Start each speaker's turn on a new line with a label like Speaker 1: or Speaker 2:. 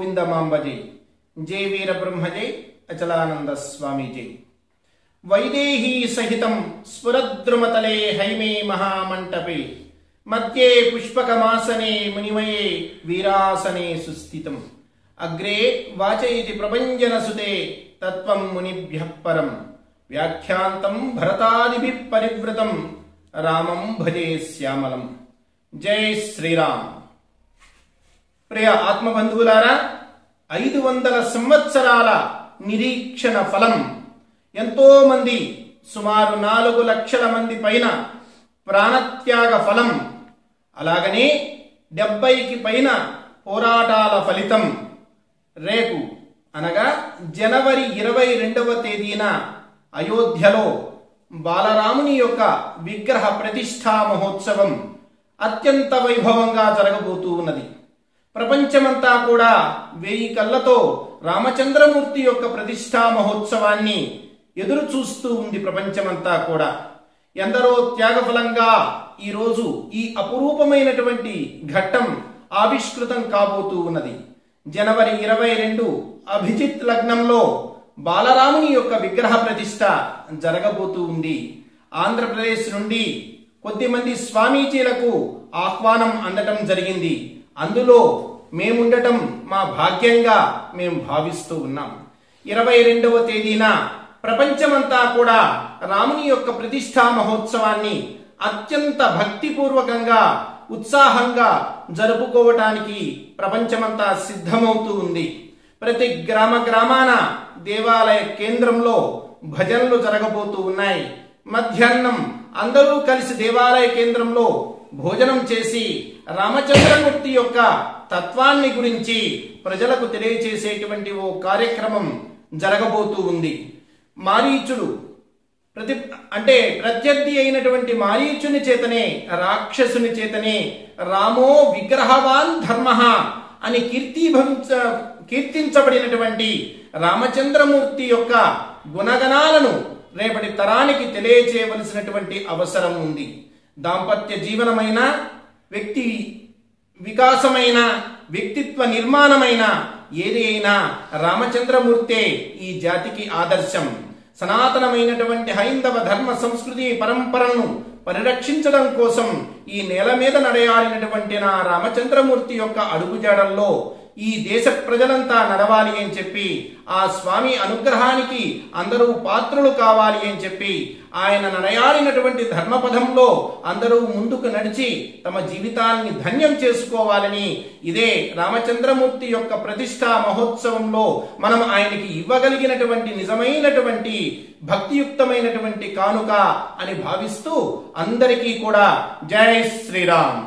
Speaker 1: గోవిందమాంబ జై. జై వీర బ్రహ్మ జై. అచలానంద స్వామి జై. వైదేహీ సహితం స్ఫురద్రుమతలే హైమే మహామంటపే మధ్యే పుష్పకమాసనే మునిమయే వీరాసనే సుస్థితం అగ్రే వాచయితి ప్రభంజనసుతే తత్వం మునిభ్యః పరం వ్యాఖ్యాంతం భరతాదిభిః పరివృతం రామం భజే శ్యామలం. జై శ్రీరామ్. ప్రియ ఆత్మబంధువులారా, 500 సంవత్సరాల నిరీక్షణ ఫలం ఎంతో మంది, సుమారు 4 లక్షల మంది పైన ప్రాణత్యాగ ఫలం, అలాగనే 70కి పైన పోరాటాల ఫలితం రేపు అనగా జనవరి 22వ తేదీన అయోధ్యలో బాలరాముని యొక్క విగ్రహ ప్రతిష్ఠా మహోత్సవం అత్యంత వైభవంగా జరగబోతూ ఉన్నది. ప్రపంచమంతా కూడా 1000 కళ్ళతో రామచంద్రమూర్తి యొక్క ప్రతిష్ఠా మహోత్సవాన్ని ఎదురు చూస్తూ ఉంది. ప్రపంచమంతా కూడా ఎందరో త్యాగఫలంగా ఈరోజు ఈ అపురూపమైనటువంటి ఘట్టం ఆవిష్కృతం కాబోతూ ఉన్నది. జనవరి 22 అభిజిత్ లగ్నంలో బాలరాముని యొక్క విగ్రహ ప్రతిష్ఠ జరగబోతూ ఉంది. ఆంధ్రప్రదేశ్ నుండి కొద్దిమంది స్వామీజీలకు ఆహ్వానం అందటం జరిగింది. అందులో మేముండటం మా భాగ్యంగా మేము భావిస్తూ ఉన్నాం. 22వ తేదీన ప్రపంచమంతా కూడా రాముని యొక్క ప్రతిష్ఠా మహోత్సవాన్ని అత్యంత భక్తిపూర్వకంగా ఉత్సాహంగా జరుపుకోవటానికి ప్రపంచమంతా సిద్ధమవుతూ ఉంది. ప్రతి గ్రామాన దేవాలయ కేంద్రంలో భజనలు జరగబోతూ ఉన్నాయి. మధ్యాహ్నం అందరూ కలిసి దేవాలయ కేంద్రంలో భోజనం చేసి రామచంద్రమూర్తి యొక్క తత్వాన్ని గురించి ప్రజలకు తెలియచేసేటువంటి ఓ కార్యక్రమం జరగబోతూ ఉంది. మారీచుడు ప్రత్యర్థి అయినటువంటి మారీచుని చేతనే, రాక్షసుని చేతనే రామో విగ్రహవాన్ ధర్మః అని కీర్తించబడినటువంటి రామచంద్రమూర్తి యొక్క గుణగణాలను రేపటి తరానికి తెలియచేయవలసినటువంటి అవసరం ఉంది. దాంపత్య జీవనమైన, వ్యక్తి వికాసమైన, వ్యక్తిత్వ నిర్మాణమైన ఏది అయినా రామచంద్రమూర్తే ఈ జాతికి ఆదర్శం. సనాతనమైనటువంటి హైందవ ధర్మ సంస్కృతి పరంపరను పరిరక్షించడం కోసం ఈ నేల మీద నడయాడినటువంటి నా రామచంద్రమూర్తి యొక్క అడుగుజాడల్లో ఈ దేశ ప్రజలంతా నడవాలి అని చెప్పి, ఆ స్వామి అనుగ్రహానికి అందరూ పాత్రులు కావాలి అని చెప్పి, ఆయన నడయాడినటువంటి ధర్మపథంలో అందరూ ముందుకు నడిచి తమ జీవితాన్ని ధన్యం చేసుకోవాలని, ఇదే రామచంద్రమూర్తి యొక్క ప్రతిష్ఠా మహోత్సవంలో మనం ఆయనకి ఇవ్వగలిగినటువంటి నిజమైనటువంటి భక్తియుక్తమైనటువంటి కానుక అని భావిస్తూ అందరికీ కూడా జై శ్రీరామ్.